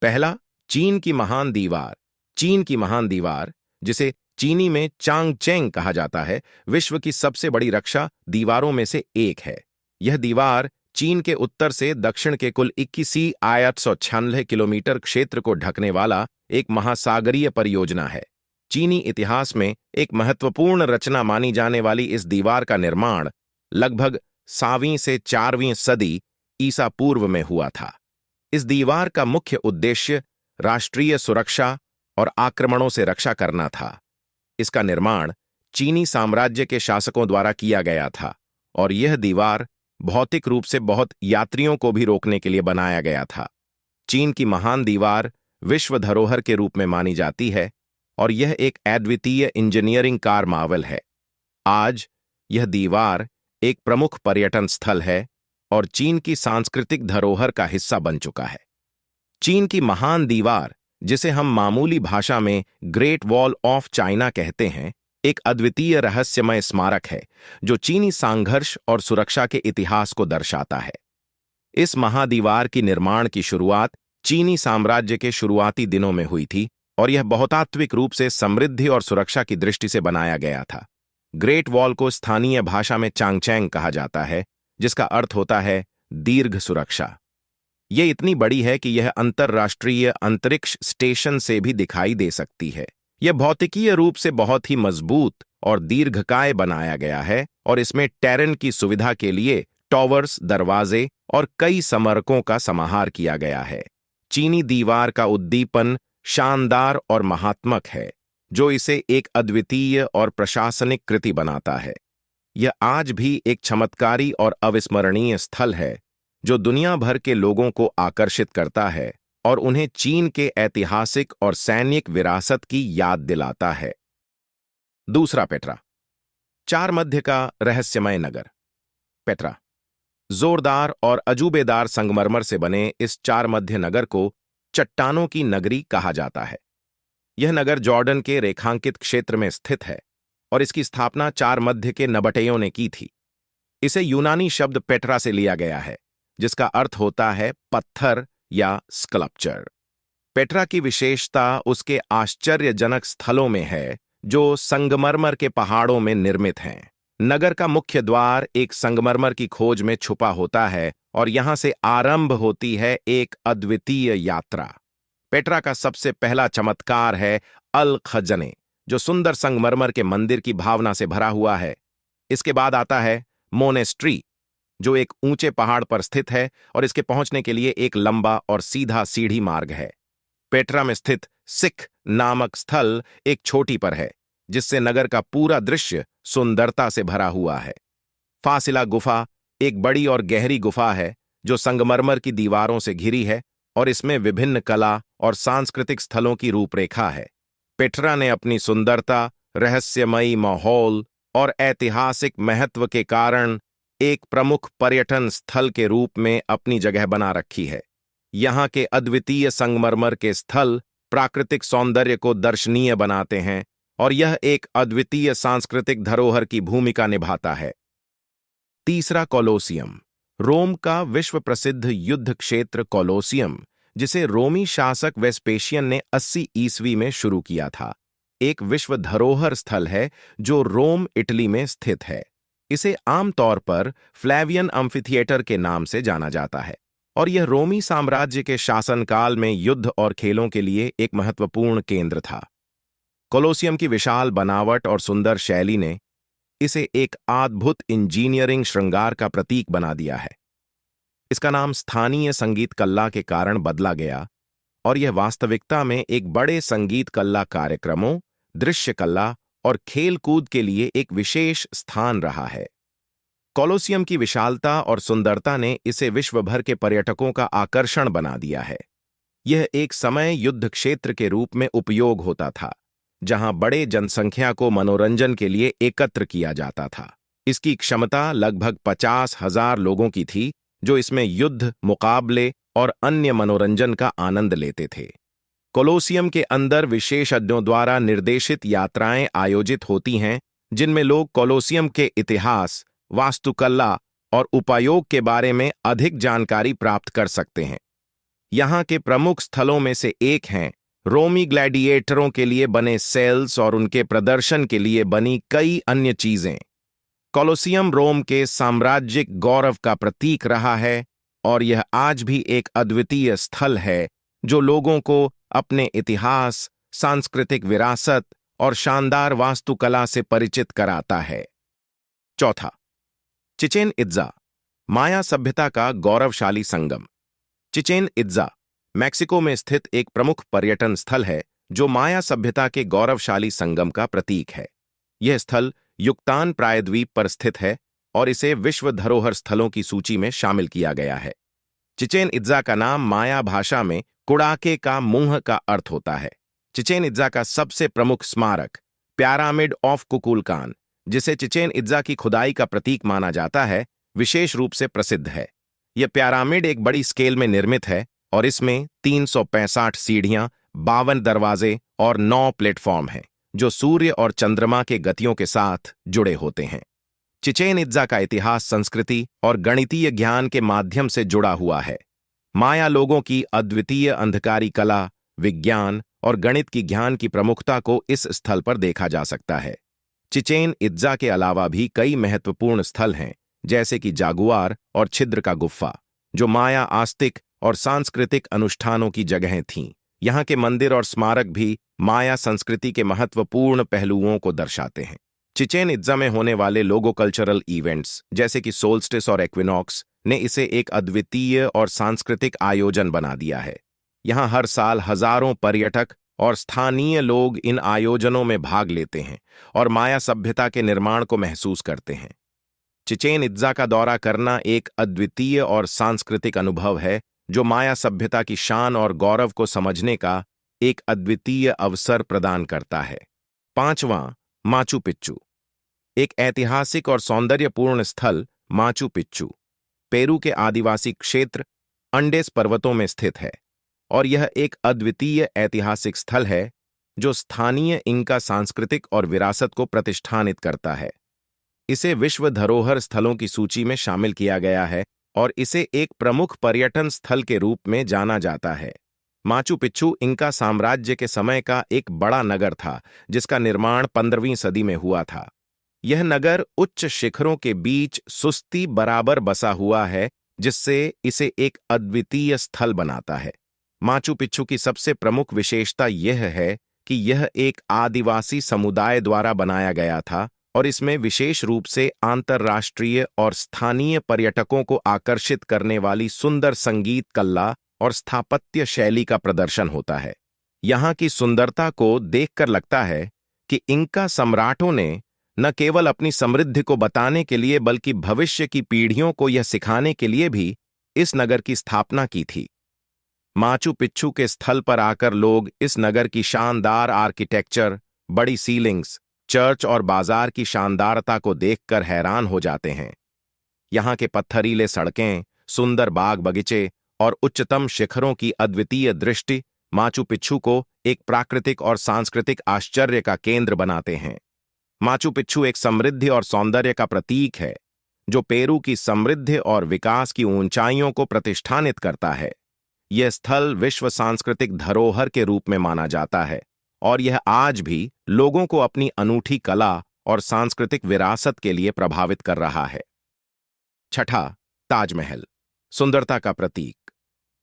पहला, चीन की महान दीवार। चीन की महान दीवार, जिसे चीनी में चांगचेंग कहा जाता है, विश्व की सबसे बड़ी रक्षा दीवारों में से एक है। यह दीवार चीन के उत्तर से दक्षिण के कुल 21,896 किलोमीटर क्षेत्र को ढकने वाला एक महासागरीय परियोजना है। चीनी इतिहास में एक महत्वपूर्ण रचना मानी जाने वाली इस दीवार का निर्माण लगभग 7वीं से 4वीं सदी ईसा पूर्व में हुआ था। इस दीवार का मुख्य उद्देश्य राष्ट्रीय सुरक्षा और आक्रमणों से रक्षा करना था। इसका निर्माण चीनी साम्राज्य के शासकों द्वारा किया गया था और यह दीवार भौतिक रूप से बहुत यात्रियों को भी रोकने के लिए बनाया गया था। चीन की महान दीवार विश्व धरोहर के रूप में मानी जाती है और यह एक अद्वितीय इंजीनियरिंग कारमावल है। आज यह दीवार एक प्रमुख पर्यटन स्थल है और चीन की सांस्कृतिक धरोहर का हिस्सा बन चुका है। चीन की महान दीवार, जिसे हम मामूली भाषा में ग्रेट वॉल ऑफ चाइना कहते हैं, एक अद्वितीय रहस्यमय स्मारक है जो चीनी संघर्ष और सुरक्षा के इतिहास को दर्शाता है। इस महादीवार की निर्माण की शुरुआत चीनी साम्राज्य के शुरुआती दिनों में हुई थी और यह बहुतात्विक रूप से समृद्धि और सुरक्षा की दृष्टि से बनाया गया था। ग्रेट वॉल को स्थानीय भाषा में चांगचेंग कहा जाता है, जिसका अर्थ होता है दीर्घ सुरक्षा। यह इतनी बड़ी है कि यह अंतर्राष्ट्रीय अंतरिक्ष स्टेशन से भी दिखाई दे सकती है। यह भौतिकीय रूप से बहुत ही मजबूत और दीर्घकाय बनाया गया है और इसमें टेरेन की सुविधा के लिए टॉवर्स, दरवाजे और कई समरकों का समाहार किया गया है। चीनी दीवार का उद्दीपन शानदार और महात्मक है, जो इसे एक अद्वितीय और प्रशासनिक कृति बनाता है। यह आज भी एक चमत्कारी और अविस्मरणीय स्थल है जो दुनिया भर के लोगों को आकर्षित करता है और उन्हें चीन के ऐतिहासिक और सैनिक विरासत की याद दिलाता है। दूसरा, पेट्रा, चार मध्य का रहस्यमय नगर। पेट्रा जोरदार और अजूबेदार संगमरमर से बने इस चार मध्य नगर को चट्टानों की नगरी कहा जाता है। यह नगर जॉर्डन के रेखांकित क्षेत्र में स्थित है और इसकी स्थापना चार मध्य के नबटेयों ने की थी। इसे यूनानी शब्द पेट्रा से लिया गया है, जिसका अर्थ होता है पत्थर या स्कल्पचर। पेट्रा की विशेषता उसके आश्चर्यजनक स्थलों में है जो संगमरमर के पहाड़ों में निर्मित हैं। नगर का मुख्य द्वार एक संगमरमर की खोज में छुपा होता है और यहां से आरंभ होती है एक अद्वितीय यात्रा। पेट्रा का सबसे पहला चमत्कार है अल खजने, जो सुंदर संगमरमर के मंदिर की भावना से भरा हुआ है। इसके बाद आता है मोनेस्ट्री, जो एक ऊंचे पहाड़ पर स्थित है और इसके पहुंचने के लिए एक लंबा और सीधा सीढ़ी मार्ग है। पेट्रा में स्थित सिख नामक स्थल एक छोटी पर है, जिससे नगर का पूरा दृश्य सुंदरता से भरा हुआ है। फासिला गुफा एक बड़ी और गहरी गुफा है जो संगमरमर की दीवारों से घिरी है और इसमें विभिन्न कला और सांस्कृतिक स्थलों की रूपरेखा है। पेट्रा ने अपनी सुंदरता, रहस्यमयी माहौल और ऐतिहासिक महत्व के कारण एक प्रमुख पर्यटन स्थल के रूप में अपनी जगह बना रखी है। यहाँ के अद्वितीय संगमरमर के स्थल प्राकृतिक सौंदर्य को दर्शनीय बनाते हैं और यह एक अद्वितीय सांस्कृतिक धरोहर की भूमिका निभाता है। तीसरा, कोलोसियम, रोम का विश्व प्रसिद्ध युद्ध क्षेत्र कोलोसियम, जिसे रोमी शासक वेस्पेशियन ने 80 ईस्वी में शुरू किया था, एक विश्व धरोहर स्थल है जो रोम, इटली में स्थित है। इसे आमतौर पर फ्लैवियन अम्फीथिएटर के नाम से जाना जाता है और यह रोमी साम्राज्य के शासनकाल में युद्ध और खेलों के लिए एक महत्वपूर्ण केंद्र था। कोलोसियम की विशाल बनावट और सुंदर शैली ने इसे एक अद्भुत इंजीनियरिंग श्रृंगार का प्रतीक बना दिया है। इसका नाम स्थानीय संगीत कला के कारण बदला गया और यह वास्तविकता में एक बड़े संगीत कला कार्यक्रमों, दृश्य कला और खेल कूद के लिए एक विशेष स्थान रहा है। कोलोसियम की विशालता और सुंदरता ने इसे विश्व भर के पर्यटकों का आकर्षण बना दिया है। यह एक समय युद्ध क्षेत्र के रूप में उपयोग होता था, जहां बड़े जनसंख्या को मनोरंजन के लिए एकत्र किया जाता था। इसकी क्षमता लगभग 50,000 लोगों की थी, जो इसमें युद्ध, मुकाबले और अन्य मनोरंजन का आनंद लेते थे। कोलोसियम के अंदर विशेषज्ञों द्वारा निर्देशित यात्राएं आयोजित होती हैं, जिनमें लोग कोलोसियम के इतिहास, वास्तुकला और उपयोग के बारे में अधिक जानकारी प्राप्त कर सकते हैं। यहाँ के प्रमुख स्थलों में से एक हैं रोमी ग्लैडिएटरों के लिए बने सेल्स और उनके प्रदर्शन के लिए बनी कई अन्य चीजें। कोलोसियम रोम के साम्राज्यिक गौरव का प्रतीक रहा है और यह आज भी एक अद्वितीय स्थल है जो लोगों को अपने इतिहास, सांस्कृतिक विरासत और शानदार वास्तुकला से परिचित कराता है। चौथा, चिचेन इत्जा, माया सभ्यता का गौरवशाली संगम। चिचेन इत्जा मैक्सिको में स्थित एक प्रमुख पर्यटन स्थल है जो माया सभ्यता के गौरवशाली संगम का प्रतीक है। यह स्थल युक्तान प्रायद्वीप पर स्थित है और इसे विश्व धरोहर स्थलों की सूची में शामिल किया गया है। चिचेन इत्जा का नाम माया भाषा में कुड़ाके का मुंह का अर्थ होता है। चिचेन इत्जा का सबसे प्रमुख स्मारक पिरामिड ऑफ कुकुलकान, जिसे चिचेन इत्जा की खुदाई का प्रतीक माना जाता है, विशेष रूप से प्रसिद्ध है। यह पिरामिड एक बड़ी स्केल में निर्मित है और इसमें 365 सीढ़ियां, 52 दरवाजे और 9 प्लेटफॉर्म हैं जो सूर्य और चंद्रमा के गतियों के साथ जुड़े होते हैं। चिचेन इत्जा का इतिहास संस्कृति और गणितीय ज्ञान के माध्यम से जुड़ा हुआ है। माया लोगों की अद्वितीय अंधकारी कला, विज्ञान और गणित की ज्ञान की प्रमुखता को इस स्थल पर देखा जा सकता है। चिचेन इत्जा के अलावा भी कई महत्वपूर्ण स्थल हैं, जैसे कि जागुआर और छिद्र का गुफा, जो माया आस्तिक और सांस्कृतिक अनुष्ठानों की जगहें थीं। यहाँ के मंदिर और स्मारक भी माया संस्कृति के महत्वपूर्ण पहलुओं को दर्शाते हैं। चिचेन इत्जा में होने वाले लोगो कल्चरल इवेंट्स, जैसे कि सोल्स्टिस और एक्विनॉक्स, ने इसे एक अद्वितीय और सांस्कृतिक आयोजन बना दिया है। यहाँ हर साल हजारों पर्यटक और स्थानीय लोग इन आयोजनों में भाग लेते हैं और माया सभ्यता के निर्माण को महसूस करते हैं। चिचेन इत्जा का दौरा करना एक अद्वितीय और सांस्कृतिक अनुभव है जो माया सभ्यता की शान और गौरव को समझने का एक अद्वितीय अवसर प्रदान करता है। पांचवां, माचू पिच्चू। एक ऐतिहासिक और सौंदर्यपूर्ण स्थल माचू पिच्चू पेरू के आदिवासी क्षेत्र अंडेस पर्वतों में स्थित है और यह एक अद्वितीय ऐतिहासिक स्थल है जो स्थानीय इंका सांस्कृतिक और विरासत को प्रतिष्ठानित करता है। इसे विश्व धरोहर स्थलों की सूची में शामिल किया गया है और इसे एक प्रमुख पर्यटन स्थल के रूप में जाना जाता है। माचू पिच्चू इंका साम्राज्य के समय का एक बड़ा नगर था जिसका निर्माण 15वीं सदी में हुआ था। यह नगर उच्च शिखरों के बीच सुस्ती बराबर बसा हुआ है, जिससे इसे एक अद्वितीय स्थल बनाता है। माचू पिच्चू की सबसे प्रमुख विशेषता यह है कि यह एक आदिवासी समुदाय द्वारा बनाया गया था और इसमें विशेष रूप से अंतर्राष्ट्रीय और स्थानीय पर्यटकों को आकर्षित करने वाली सुंदर संगीत कला और स्थापत्य शैली का प्रदर्शन होता है। यहाँ की सुंदरता को देखकर लगता है कि इंका सम्राटों ने न केवल अपनी समृद्धि को बताने के लिए बल्कि भविष्य की पीढ़ियों को यह सिखाने के लिए भी इस नगर की स्थापना की थी। माचू पिच्चू के स्थल पर आकर लोग इस नगर की शानदार आर्किटेक्चर, बड़ी सीलिंग्स, चर्च और बाजार की शानदारता को देखकर हैरान हो जाते हैं। यहाँ के पत्थरीले सड़कें, सुंदर बाग बगीचे और उच्चतम शिखरों की अद्वितीय दृष्टि माचू पिच्चू को एक प्राकृतिक और सांस्कृतिक आश्चर्य का केंद्र बनाते हैं। माचू पिच्चू एक समृद्धि और सौंदर्य का प्रतीक है जो पेरू की समृद्धि और विकास की ऊंचाइयों को प्रतिष्ठानित करता है। यह स्थल विश्व सांस्कृतिक धरोहर के रूप में माना जाता है और यह आज भी लोगों को अपनी अनूठी कला और सांस्कृतिक विरासत के लिए प्रभावित कर रहा है। छठा, ताजमहल, सुंदरता का प्रतीक।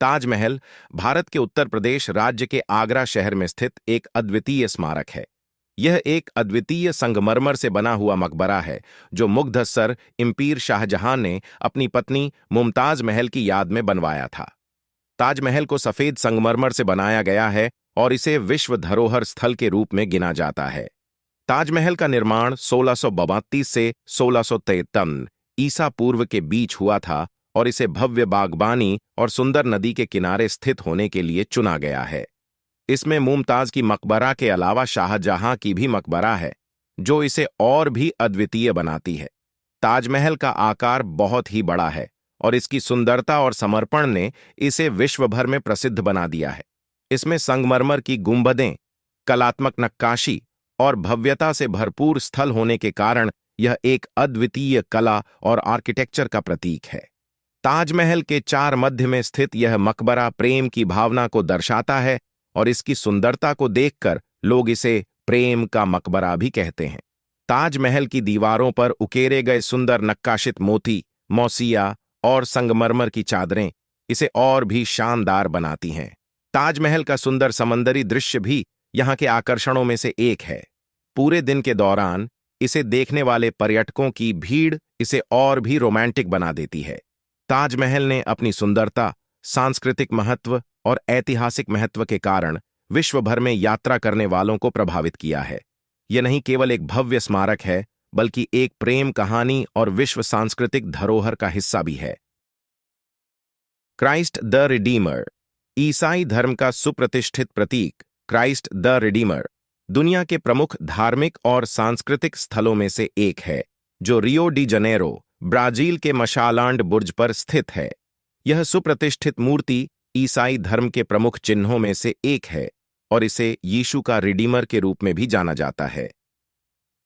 ताजमहल भारत के उत्तर प्रदेश राज्य के आगरा शहर में स्थित एक अद्वितीय स्मारक है। यह एक अद्वितीय संगमरमर से बना हुआ मकबरा है जो मुग्धसर इम्पीर शाहजहां ने अपनी पत्नी मुमताज महल की याद में बनवाया था। ताजमहल को सफेद संगमरमर से बनाया गया है और इसे विश्व धरोहर स्थल के रूप में गिना जाता है। ताजमहल का निर्माण 1632 से 1653 ईसा पूर्व के बीच हुआ था और इसे भव्य बागबानी और सुंदर नदी के किनारे स्थित होने के लिए चुना गया है। इसमें मुमताज की मकबरा के अलावा शाहजहां की भी मकबरा है जो इसे और भी अद्वितीय बनाती है। ताजमहल का आकार बहुत ही बड़ा है और इसकी सुंदरता और समर्पण ने इसे विश्व भर में प्रसिद्ध बना दिया है। इसमें संगमरमर की गुंबदें, कलात्मक नक्काशी और भव्यता से भरपूर स्थल होने के कारण यह एक अद्वितीय कला और आर्किटेक्चर का प्रतीक है। ताजमहल के चार मध्य में स्थित यह मकबरा प्रेम की भावना को दर्शाता है और इसकी सुंदरता को देखकर लोग इसे प्रेम का मकबरा भी कहते हैं। ताजमहल की दीवारों पर उकेरे गए सुंदर नक्काशित मोती, मौसिया और संगमरमर की चादरें इसे और भी शानदार बनाती हैं। ताजमहल का सुंदर समंदरी दृश्य भी यहाँ के आकर्षणों में से एक है। पूरे दिन के दौरान इसे देखने वाले पर्यटकों की भीड़ इसे और भी रोमांटिक बना देती है। ताजमहल ने अपनी सुंदरता, सांस्कृतिक महत्व और ऐतिहासिक महत्व के कारण विश्व भर में यात्रा करने वालों को प्रभावित किया है। यह नहीं केवल एक भव्य स्मारक है, बल्कि एक प्रेम कहानी और विश्व सांस्कृतिक धरोहर का हिस्सा भी है। क्राइस्ट द रिडीमर, ईसाई धर्म का सुप्रतिष्ठित प्रतीक क्राइस्ट द रिडीमर दुनिया के प्रमुख धार्मिक और सांस्कृतिक स्थलों में से एक है, जो रियो डी जनेरो, ब्राजील के मशालांड बुर्ज पर स्थित है। यह सुप्रतिष्ठित मूर्ति ईसाई धर्म के प्रमुख चिन्हों में से एक है और इसे यीशु का रिडीमर के रूप में भी जाना जाता है।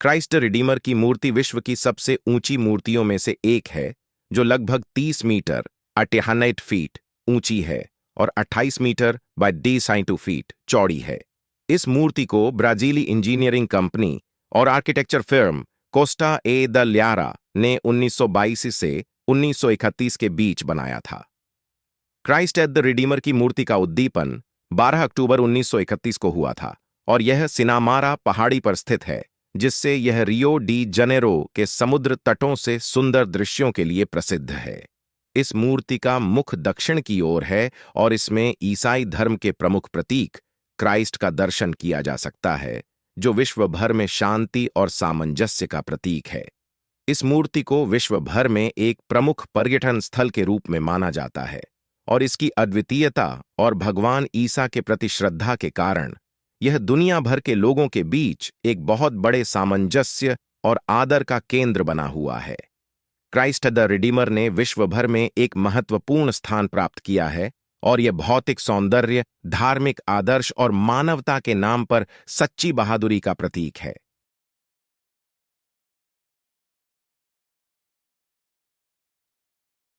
क्राइस्ट रिडीमर की मूर्ति विश्व की सबसे ऊंची मूर्तियों में से एक है, जो लगभग 30 मीटर 88 फीट ऊंची है और 28 मीटर बाय 22 फीट चौड़ी है। इस मूर्ति को ब्राजीली इंजीनियरिंग कंपनी और architecture firm Costa e da Lyra ने 1922 से 1931 के बीच बनाया था। क्राइस्ट एट द रिडीमर की मूर्ति का उद्दीपन 12 अक्टूबर 1931 को हुआ था और यह सिनामारा पहाड़ी पर स्थित है, जिससे यह रियो डी जनेरो के समुद्र तटों से सुंदर दृश्यों के लिए प्रसिद्ध है। इस मूर्ति का मुख दक्षिण की ओर है और इसमें ईसाई धर्म के प्रमुख प्रतीक क्राइस्ट का दर्शन किया जा सकता है, जो विश्व भर में शांति और सामंजस्य का प्रतीक है। इस मूर्ति को विश्व भर में एक प्रमुख पर्यटन स्थल के रूप में माना जाता है और इसकी अद्वितीयता और भगवान ईसा के प्रति श्रद्धा के कारण यह दुनिया भर के लोगों के बीच एक बहुत बड़े सामंजस्य और आदर का केंद्र बना हुआ है। क्राइस्ट द रिडीमर ने विश्व भर में एक महत्वपूर्ण स्थान प्राप्त किया है और यह भौतिक सौंदर्य, धार्मिक आदर्श और मानवता के नाम पर सच्ची बहादुरी का प्रतीक है।